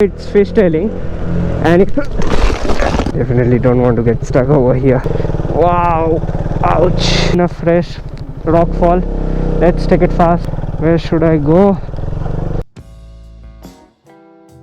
It's fishtailing, and it definitely don't want to get stuck over here. Wow, ouch. In a fresh rock fall. Let's take it fast. Where should I go?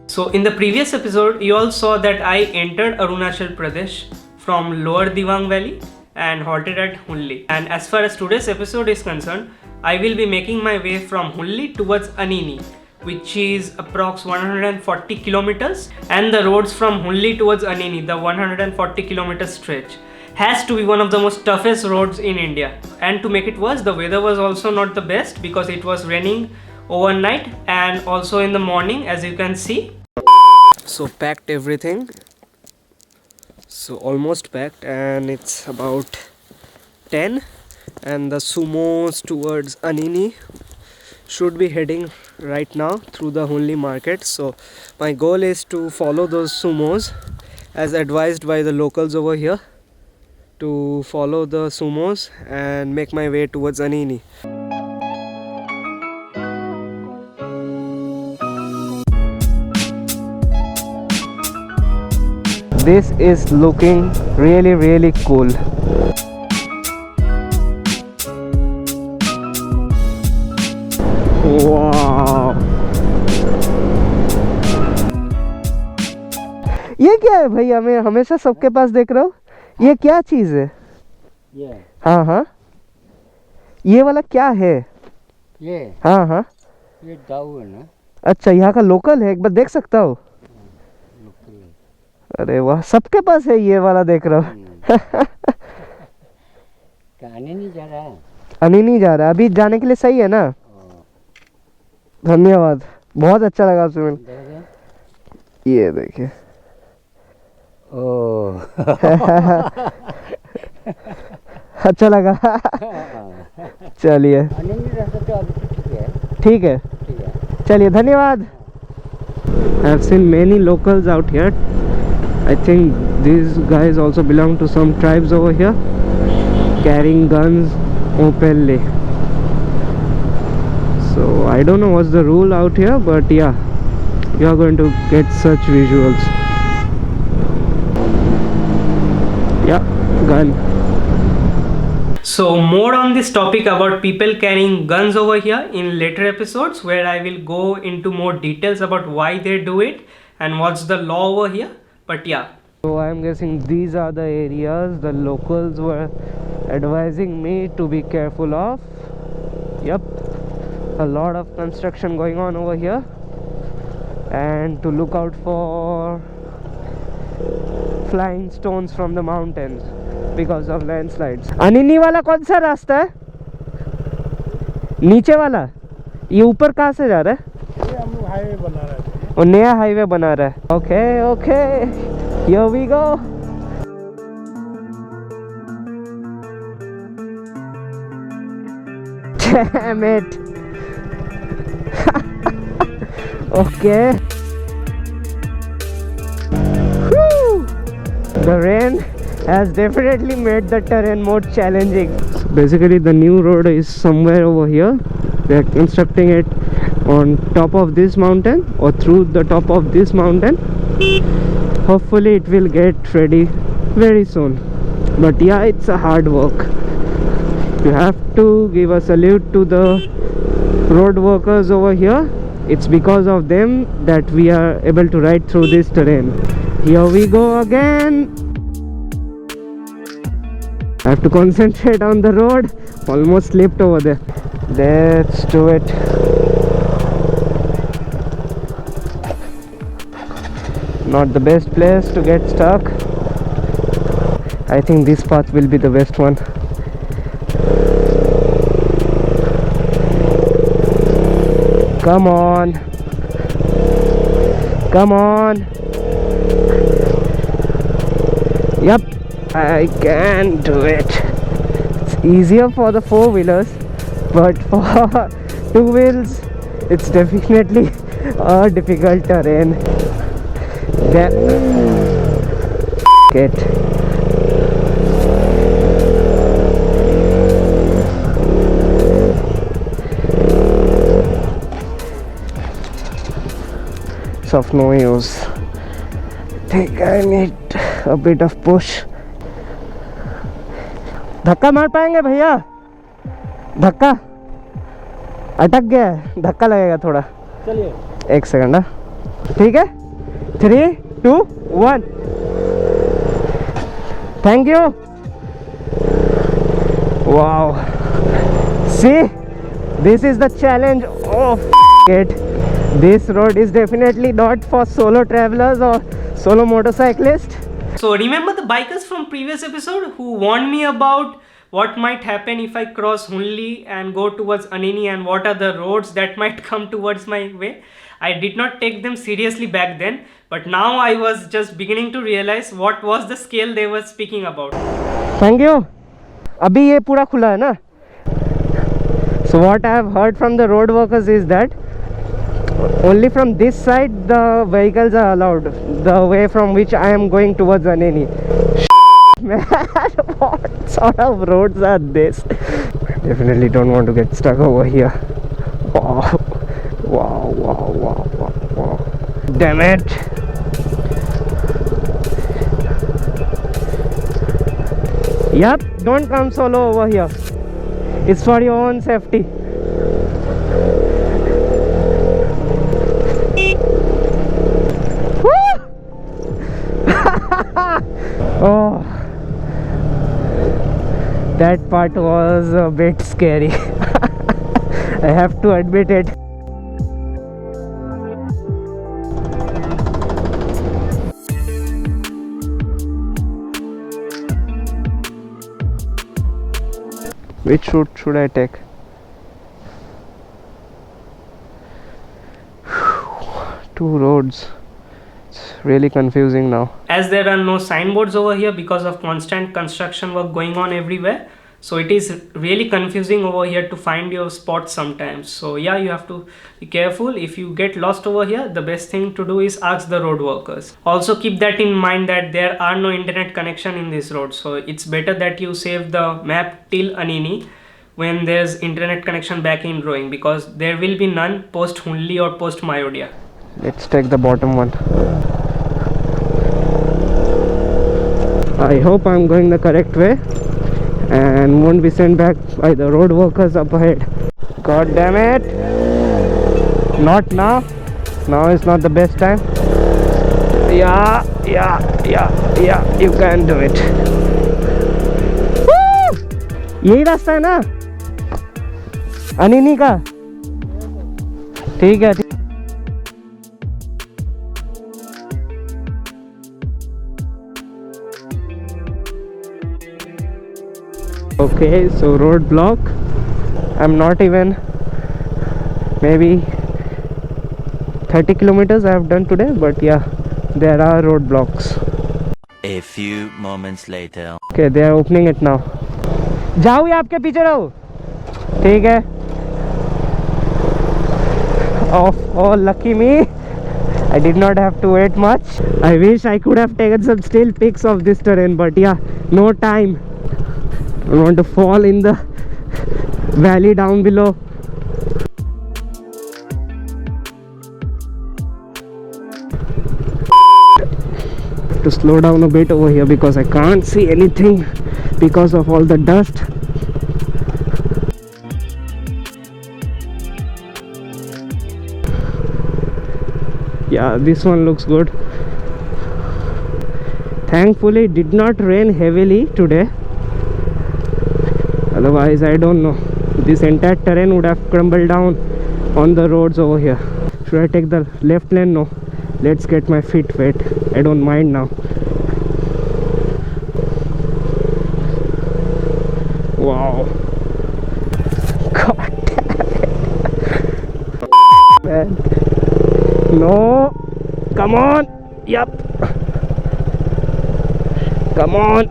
So in the previous episode, you all saw that I entered Arunachal Pradesh from Lower Diwang Valley and halted at Hunli. And as far as today's episode is concerned, I will be making my way from Hunli towards Anini, which is approx 140 kilometers. And the roads from Hunli towards Anini, the 140 kilometer stretch, has to be one of the most toughest roads in India. And to make it worse, the weather was also not the best because it was raining overnight and also in the morning, as you can see. So packed everything. So almost packed, and it's about 10, and the sumos towards Anini should be heading right now through the Hunli market. So my goal is to follow those sumos as advised by the locals over here, to follow the sumos and make my way towards Anini. This is looking really cool. Wow. ये क्या है भैया? मैं हमेशा सबके पास देख रहा हूँ, ये क्या चीज है? ये हाँ, ये वाला क्या है? ये हाँ, ये दाऊ है ना। अच्छा, यहाँ का लोकल है, एक बार देख सकता हूँ? अरे वाह, सबके पास है ये वाला, देख रहा हूँ। आने नहीं जा रहा है। अनी नहीं जा रहा, अभी जाने के लिए सही है ना? धन्यवाद, बहुत अच्छा लगा सुमिल। ये देखिए। ओह अच्छा लगा। चलिए आने नहीं रह सकते अभी, ठीक है, चलिए धन्यवाद। I have seen many locals out here. I think these guys also belong to some tribes over here, carrying guns openly. So I don't know what's the rule out here, but yeah, you are going to get such visuals. Yeah, gun. So more on this topic about people carrying guns over here in later episodes, where I will go into more details about why they do it and what's the law over here. But yeah. So I'm guessing these are the areas the locals were advising me to be careful of. Yep, a lot of construction going on over here, and to look out for flying stones from the mountains because of landslides. Anini वाला कौन सा रास्ता है? नीचे वाला? ये ऊपर कहाँ से जा रहा है? ये हम लोग हाईवे बना रहे थे। और नया हाईवे बना रहा है। Okay, here we go. Damn it. Okay. Whew. The rain has definitely made the terrain more challenging. So basically the new road is somewhere over here. They are constructing it on top of this mountain or through the top of this mountain. Hopefully it will get ready very soon. But yeah, it's a hard work. You have to give a salute to the road workers over here. It's because of them that we are able to ride through this terrain. Here we go again. I have to concentrate on the road. Almost slipped over there. Let's do it. Not the best place to get stuck. I think this path will be the best one. Come on. Come on. Yep, I can do it. It's easier for the four-wheelers, but for two wheels, it's definitely a difficult terrain. Get. of no use. I think I need a bit of push. धक्का मार पाएंगे भैया? धक्का अटक गया है, धक्का लगेगा थोड़ा. चलिए. एक सेकंड. ठीक है. 3, 2, 1. Thank you. Wow. See, this is the challenge of it. This road is definitely not for solo travelers or solo motorcyclists. So remember the bikers from previous episode who warned me about what might happen if I cross Hunli and go towards Anini and what are the roads that might come towards my way? I did not take them seriously back then, but now I was just beginning to realize what was the scale they were speaking about. Thank you. अभी ये पूरा खुला है ना. So what I have heard from the road workers is that only from this side the vehicles are allowed, the way from which I am going towards Anini. Man, what sort of roads are this? Definitely don't want to get stuck over here. Wow, wow, wow, wow, wow, wow. Damn it. Yep, don't come solo over here. It's for your own safety. Woo! Oh, that part was a bit scary. I have to admit it. Which route should I take? Two roads. It's really confusing now. As there are no signboards over here because of constant construction work going on everywhere, so it is really confusing over here to find your spot sometimes. So yeah, you have to be careful. If you get lost over here, the best thing to do is ask the road workers. Also keep that in mind that there are no internet connection in this road, so it's better that you save the map till Anini when there's internet connection back in Roing, because there will be none post Hunli or post Mayodia. Let's take the bottom one. I hope I'm going the correct way and won't be sent back by the road workers up ahead. God damn it. Not now. Now is not the best time. Yeah, you can do it. Woo! यही रास्ता है ना अनिनी का? ठीक है. Okay, so road block. I'm not even maybe 30 kilometers I have done today, but yeah, there are road blocks. A few moments later. Okay, they are opening it now. जाओ या आपके पीछे रहो. ठीक है. Oh, lucky me. I did not have to wait much. I wish I could have taken some still pics of this terrain, but yeah, no time. I don't want to fall in the valley down below. To slow down a bit over here because I can't see anything because of all the dust. Yeah, this one looks good. Thankfully it did not rain heavily today. Otherwise I don't know, this entire terrain would have crumbled down on the roads over here. Should I take the left lane? No, let's get my feet wet. I don't mind now. Wow. God damn it. Man. No. Come on. Yup. Come on.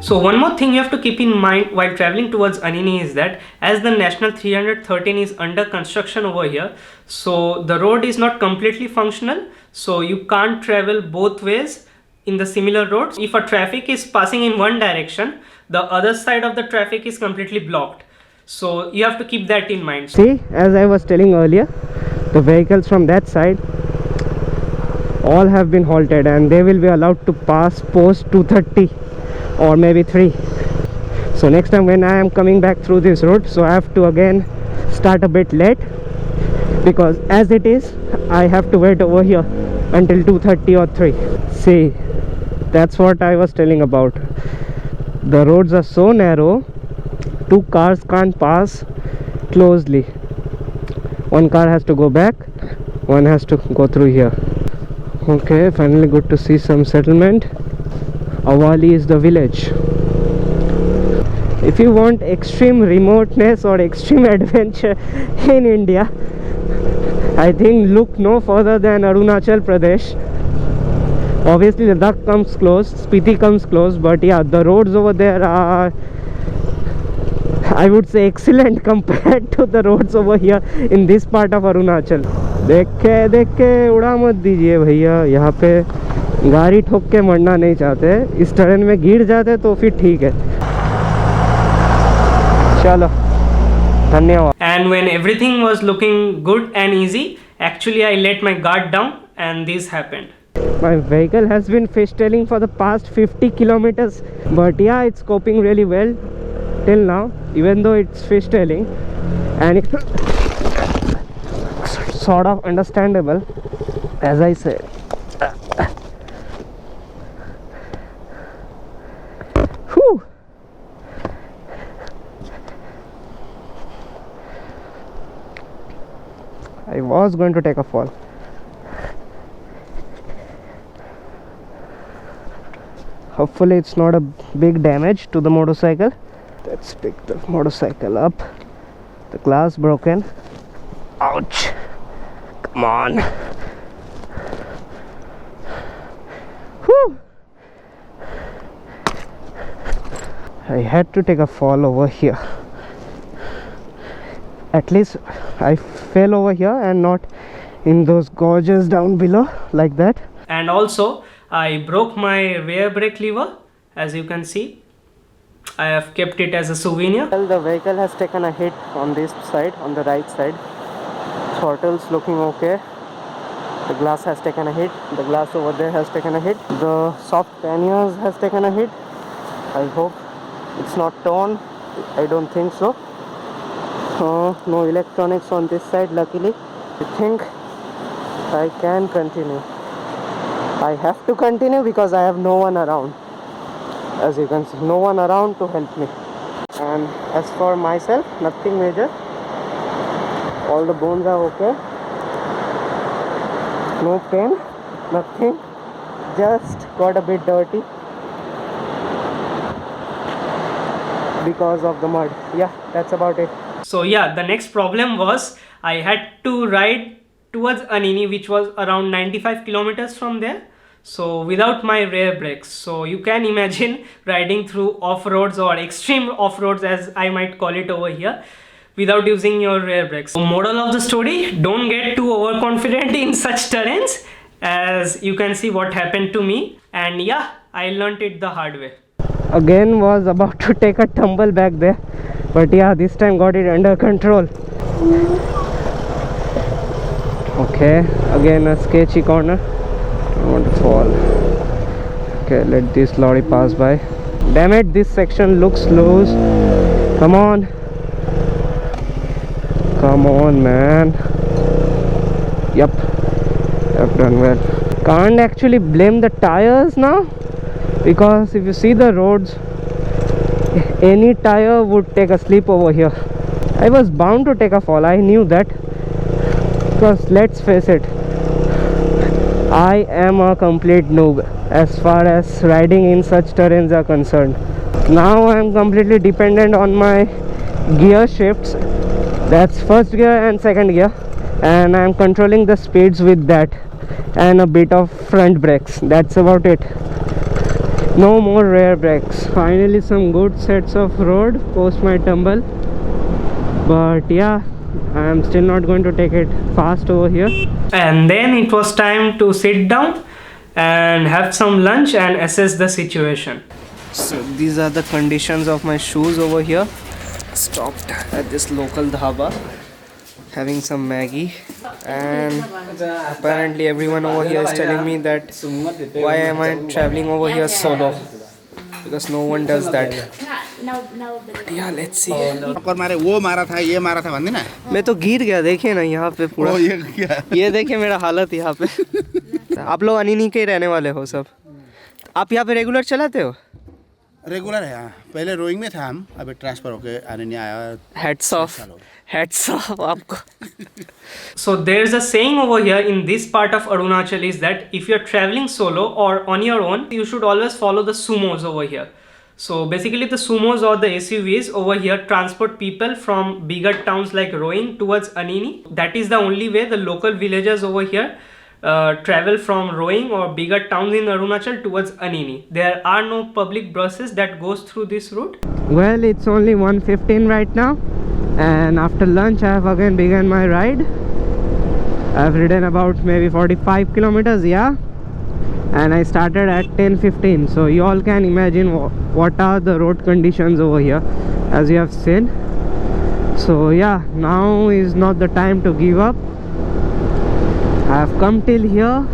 So one more thing you have to keep in mind while traveling towards Anini is that as the National 313 is under construction over here, so the road is not completely functional, so you can't travel both ways in the similar roads. If a traffic is passing in one direction, the other side of the traffic is completely blocked. So you have to keep that in mind. See, as I was telling earlier, the vehicles from that side all have been halted and they will be allowed to pass post 2:30 or maybe 3. So next time when I am coming back through this road, so I have to again start a bit late, because as it is I have to wait over here until 2:30 or 3. See, that's what I was telling about. The roads are so narrow, 2 cars can't pass closely. One car has to go back, one has to go through here. Okay, finally good to see some settlement. Awali is the village. If you want extreme remoteness or extreme adventure in India, I think look no further than Arunachal Pradesh. Obviously Ladakh comes close, Spiti comes close, but yeah, the roads over there are, I would say, excellent compared to the roads over here in this part of Arunachal. देख के उड़ा मत दीजिए भैया, यहाँ पे गाड़ी ठोक के मरना नहीं चाहते, इस टर्न में गिर जाते तो फिर ठीक है. चलो, धन्यवाद. And when everything was looking good and easy, actually I let my guard down and this happened. My vehicle has been fishtailing for the past 50 kilometers, but yeah, it's coping really well till now, even though it's fishtailing, and it's sort of understandable, as I said. Whew. I was going to take a fall. Hopefully it's not a big damage to the motorcycle. Let's pick the motorcycle up. The glass broken. Ouch. Come on. Whew. I had to take a fall over here. At least I fell over here and not in those gorges down below like that. And also I broke my rear brake lever, as you can see. I have kept it as a souvenir. Well, the vehicle has taken a hit on this side, on the right side. Throttle's looking okay. The glass has taken a hit. The glass over there has taken a hit. The soft panniers has taken a hit. I hope it's not torn. I don't think so. No electronics on this side, luckily. I think I can continue. I have to continue because I have no one around. As you can see, no one around to help me. And as for myself, nothing major. All the bones are okay. No pain, nothing. Just got a bit dirty because of the mud. Yeah, that's about it. So yeah, the next problem was I had to ride towards Anini, which was around 95 kilometers from there. So without my rear brakes. So you can imagine riding through off-roads or extreme off-roads, as I might call it over here, without using your rear brakes. So moral of the story, don't get too overconfident in such terrains, as you can see what happened to me. And yeah, I learnt it the hard way. Again was about to take a tumble back there, but yeah, this time got it under control. Okay, again a sketchy corner. I want to fall. Okay, let this lorry pass by. Damn it, this section looks loose. Come on. Come on, man. Yep, I've done well. Can't actually blame the tires now, because if you see the roads, any tire would take a slip over here. I was bound to take a fall, I knew that, because let's face it, I am a complete noob as far as riding in such terrains are concerned. Now I am completely dependent on my gear shifts, that's first gear and second gear, and I am controlling the speeds with that and a bit of front brakes. That's about it. No more rear brakes. Finally some good sets of road post my tumble, but yeah, I am still not going to take it fast over here. And then it was time to sit down and have some lunch and assess the situation. So these are the conditions of my shoes over here. stopped at this local dhaba having some Maggie, and apparently everyone over here is telling me that why am I traveling over here solo, because no one does that. But yeah, let's see. मारे वो मारा था ये मारा था बंदे ना मैं तो गिर गया, देखिए ना यहाँ पे पूरा, ये क्या ये देखिए मेरा हालत यहाँ पे। आप लोग अनिनी के ही रहने वाले हो सब? आप यहाँ पे रेगुलर चलाते हो? रेगुलर है। पहले रोइंग में था हम, अभी ट्रांसफर होके आने नहीं आया। Hats off, hats off आपको। So there's a saying over here in this part of Arunachal is that if you're traveling solo or on your own, you should always follow the sumos over here. So basically the sumos or the SUVs over here transport people from bigger towns like Roing towards Anini. That is the only way the local villagers over here travel from Roing or bigger towns in Arunachal towards Anini. There are no public buses that goes through this route. Well, it's only 1:15 right now, and after lunch I have again begun my ride. I've ridden about maybe 45 kilometers, yeah, and I started at 10:15, so you all can imagine what are the road conditions over here, as you have seen. So yeah, now is not the time to give up. I have come till here,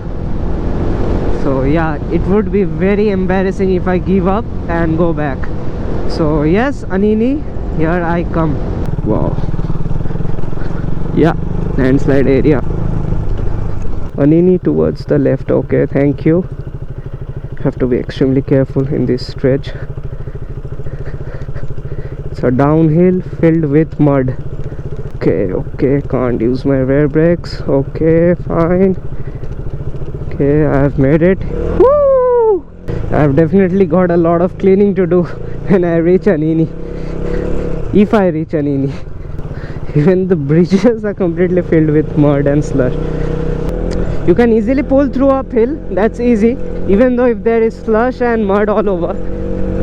so yeah, it would be very embarrassing if I give up and go back. So yes, Anini, here I come. Wow, yeah, landslide area. Anini towards the left. Okay, thank you. Have to be extremely careful in this stretch. It's a downhill filled with mud. Okay, can't use my rear brakes. Okay, fine. Okay, I've made it. Woo! I've definitely got a lot of cleaning to do when I reach Anini, if I reach Anini. Even the bridges are completely filled with mud and slush. You can easily pull through uphill, that's easy. Even though if there is slush and mud all over,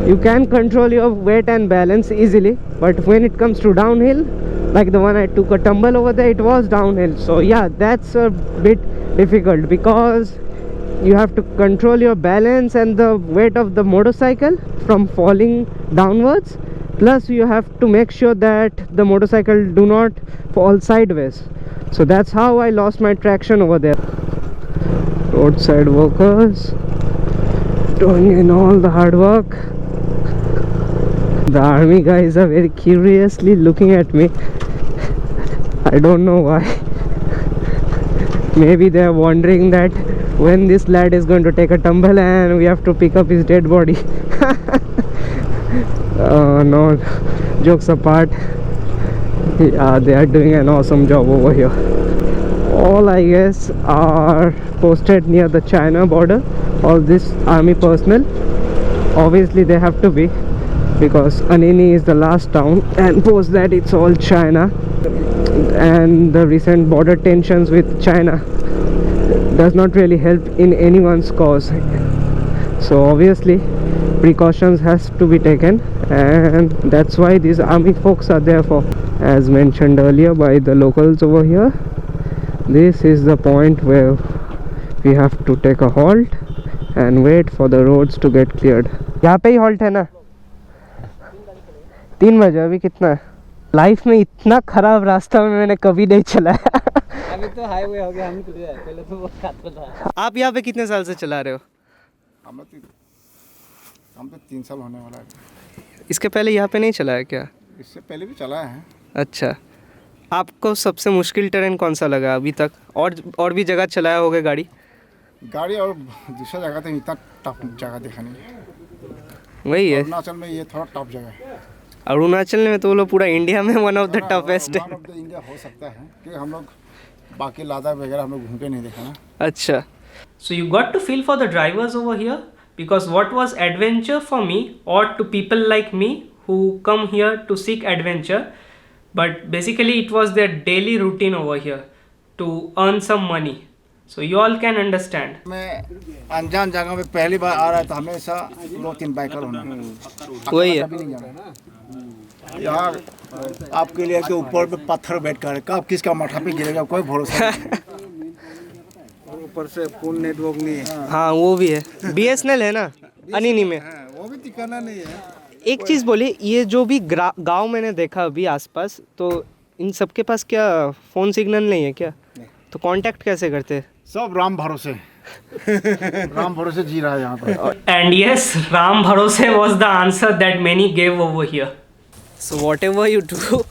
you can control your weight and balance easily. But when it comes to downhill, like the one I took a tumble over there, it was downhill. So yeah, that's a bit difficult because you have to control your balance and the weight of the motorcycle from falling downwards. Plus you have to make sure that the motorcycle do not fall sideways. So that's how I lost my traction over there. Roadside workers doing in all the hard work. The army guys are very curiously looking at me. I don't know why. Maybe they are wondering that when this lad is going to take a tumble and we have to pick up his dead body. Oh no, jokes apart, yeah, they are doing an awesome job over here. All I guess are posted near the China border. All this army personnel, obviously they have to be, because Anini is the last town, and post that it's all China. And the recent border tensions with China does not really help in anyone's cause. So obviously precautions has to be taken, and that's why these army folks are there for. As mentioned earlier by the locals over here, this is the point where we have to take a halt and wait for the roads to get cleared. यहाँ पे ही halt है ना? 3 बजे। अभी कितना है? Life में इतना खराब रास्ता में मैंने कभी नहीं चलाया। अभी तो हाईवे हो गया, हम पहले तो वो खाता था। आप यहाँ पे कितने साल से चला रहे हो? हम तो 3 साल होने वाला है। इसके पहले यहाँ पे नहीं चलाया क्या? इससे पहले भी चला है। अच्छा, आपको सबसे मुश्किल ट्रेन कौन सा लगा अभी तक? और भी जगह चलाया होगा गाड़ी और दूसरा जगह तो इतना टफ जगह देखा नहीं। वही है, अरुणाचल में ये थोड़ा टफ जगह है। अरुणाचल में तो वो लोग पूरा इंडिया में वन ऑफ द टफेस्ट है। वन ऑफ द इंडिया हो सकता है, क्योंकि हम लोग बाकी लद्दाख वगैरह हम लोग घूम के नहीं देखा ना। अच्छा, So you got to feel for the drivers over here, because what was adventure for me or to people like me who come here to seek adventure, but basically it was their daily routine over here to earn some money. So you all can understand. मैं अनजान जगह पे पहली बार आ रहा था, हमेशा 2-3 biker होना। वही है। कभी नहीं जाना। यार आपके लिए के ऊपर पे पत्थर बैठ कर कब किसका माथा पे गिरेगा कोई भरोसा नहीं। और ऊपर से फोन नेटवर्क नहीं है। हाँ वो भी है। BSNL है ना अनिनी में। वो भी ठिकाना नहीं है। एक चीज़ बोलिए, ये जो भी गांव मैंने देखा अभी आसपास, तो इन सबके पास क्या फ़ोन सिग्नल नहीं है क्या? तो कांटेक्ट कैसे करते हैं? सब राम भरोसे राम भरोसे जी रहा है यहाँ पर. And yes, Ram Bharose was the answer that many gave over here. So whatever you do,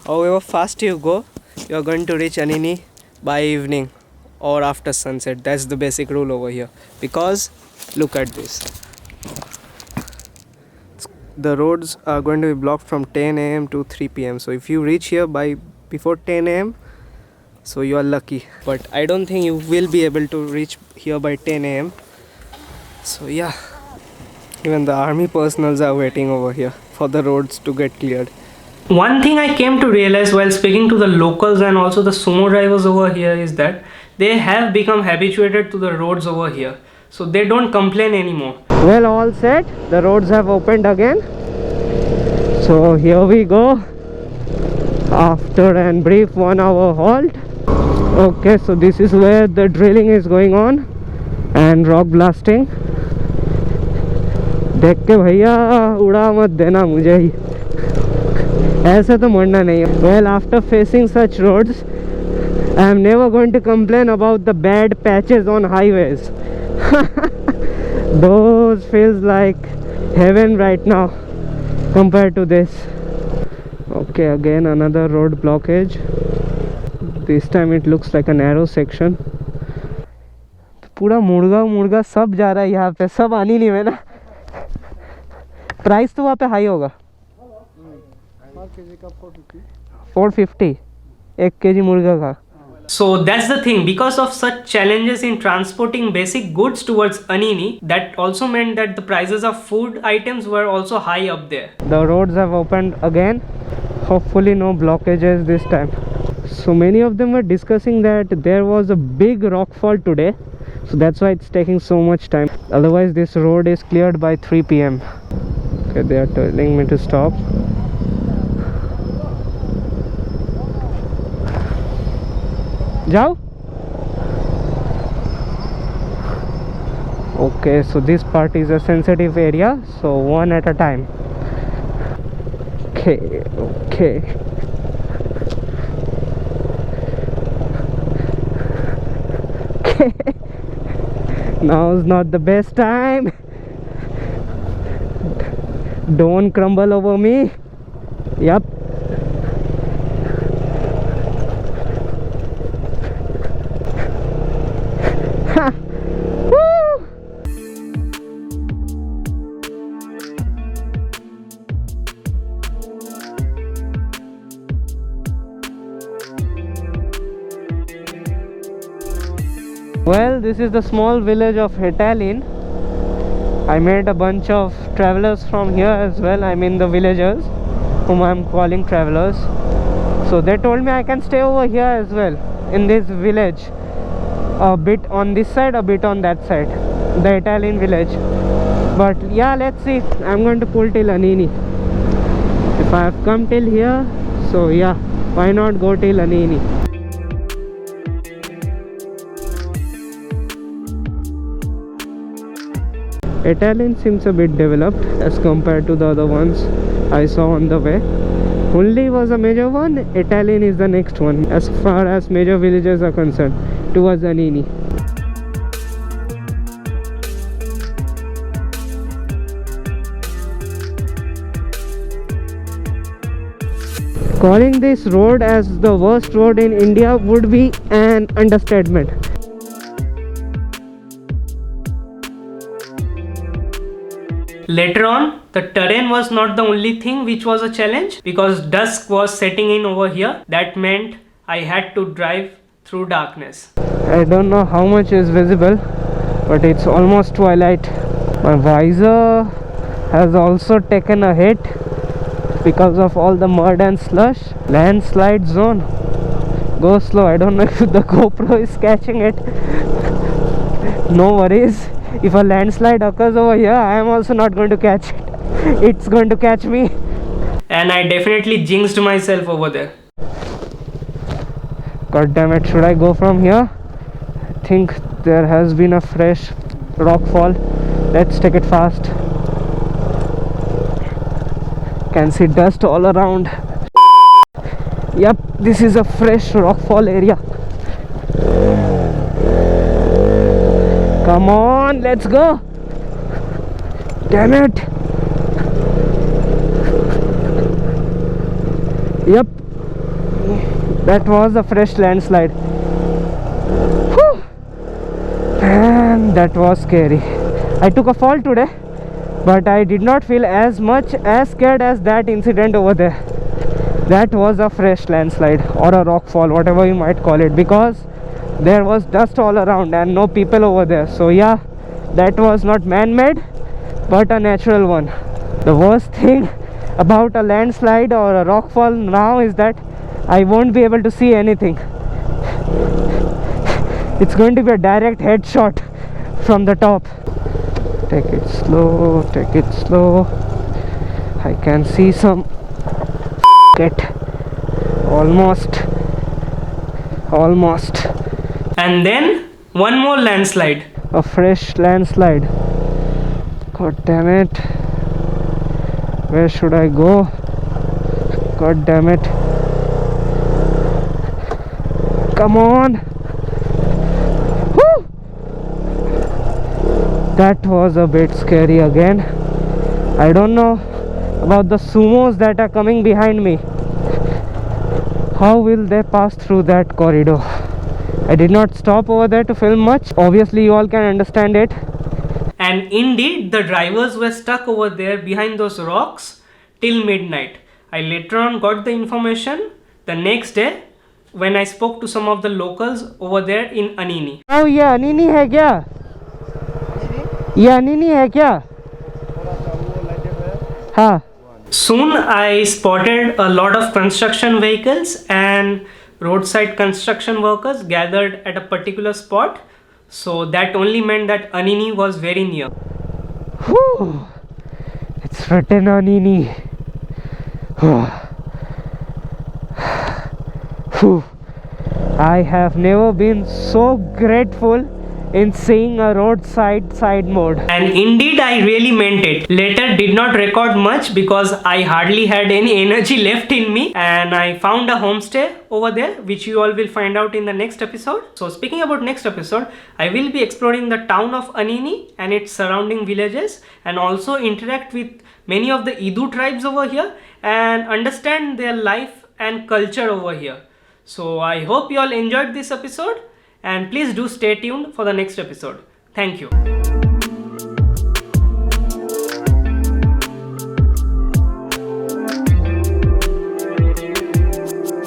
however fast you go, you are going to reach Anini by evening or after sunset. That's the basic rule over here. Because look at this. The roads are going to be blocked from 10 a.m. to 3 p.m. So if you reach here by before 10 a.m., so you are lucky. But I don't think you will be able to reach here by 10 a.m. So yeah, even the army personals are waiting over here for the roads to get cleared. One thing I came to realize while speaking to the locals and also the sumo drivers over here is that they have become habituated to the roads over here. So they don't complain anymore. Well, all set. The roads have opened again. So here we go. After a brief 1 hour halt. Okay, so this is where the drilling is going on and rock blasting. देख के भैया उड़ा मत देना मुझे ही, ऐसे तो मरना नहीं है. Well, after facing such roads, I am never going to complain about the bad patches on highways. Those feels like heaven right now compared to this. Okay, again another road blockage. This time it looks like a narrow section. पूरा मुर्गा सब जा रहा है यहाँ पे, सब आनी नहीं है ना. प्राइस तो वहाँ पे हाई होगा. 450 1 kg मुर्गा का. So that's the thing, because of such challenges in transporting basic goods towards Anini, that also meant that the prices of food items were also high up there. The roads have opened again. Hopefully no blockages this time. So many of them were discussing that there was a big rockfall today, so that's why it's taking so much time. Otherwise this road is cleared by 3 p.m. Okay, they are telling me to stop. Jao? Okay, so this part is a sensitive area, so one at a time. Okay, okay. Okay. Now is not the best time. Don't crumble over me. Yep. Ha. Woo. Well, this is the small village of Hetalin. I met a bunch of travelers from here as well. I mean the villagers whom I am calling travelers. So they told me I can stay over here as well in this village. A bit on this side, a bit on that side. The Italian village. But yeah, let's see. I'm going to pull till Anini. If I have come till here, so yeah, why not go till Anini? Italian seems a bit developed as compared to the other ones I saw on the way. Hulli was a major one, Italian is the next one as far as major villages are concerned towards Anini. Calling this road as the worst road in India would be an understatement. Later on, the terrain was not the only thing which was a challenge, because dusk was setting in over here. That meant I had to drive through darkness. I don't know how much is visible, but it's almost twilight. My visor has also taken a hit because of all the mud and slush. Landslide zone. Go slow. I don't know if the GoPro is catching it. No worries. If a landslide occurs over here, I am also not going to catch it. It's going to catch me. And I definitely jinxed myself over there. God damn it, should I go from here? I think there has been a fresh rock fall. Let's take it fast. Can see dust all around. Yep, this is a fresh rockfall area. Come on, let's go. Damn it. Yep, that was a fresh landslide. Whew. And that was scary. I took a fall today, but I did not feel as scared as that incident over there. That was a fresh landslide or a rock fall, whatever you might call it, because there was dust all around and no people over there. So yeah, that was not man-made but a natural one. The worst thing about a landslide or a rock fall now is that I won't be able to see anything. It's going to be a direct headshot from the top. Take it slow, take it slow. I can see some almost. And then one more landslide. A fresh landslide. God damn it. Where should I go? God damn it. Come on. Woo! That was a bit scary again. I don't know about the sumos that are coming behind me. How will they pass through that corridor? I did not stop over there to film much. Obviously you all can understand it. And indeed, the drivers were stuck over there behind those rocks till midnight. I later on got the information the next day when I spoke to some of the locals over there in Anini. Oh yeah, Anini hai kya? ये अनिनी है क्या? हाँ. Soon I spotted a lot of construction vehicles and roadside construction workers gathered at a particular spot. So that only meant that Anini was very near. Whew. It's written Anini. Whew. I have never been so grateful in seeing a roadside side mode. And indeed I really meant it. Later did not record much because I hardly had any energy left in me, and I found a homestay over there which you all will find out in the next episode. So speaking about next episode, I will be exploring the town of Anini and its surrounding villages, and also interact with many of the Idu tribes over here and understand their life and culture over here. So I hope you all enjoyed this episode, and please do stay tuned for the next episode. Thank you.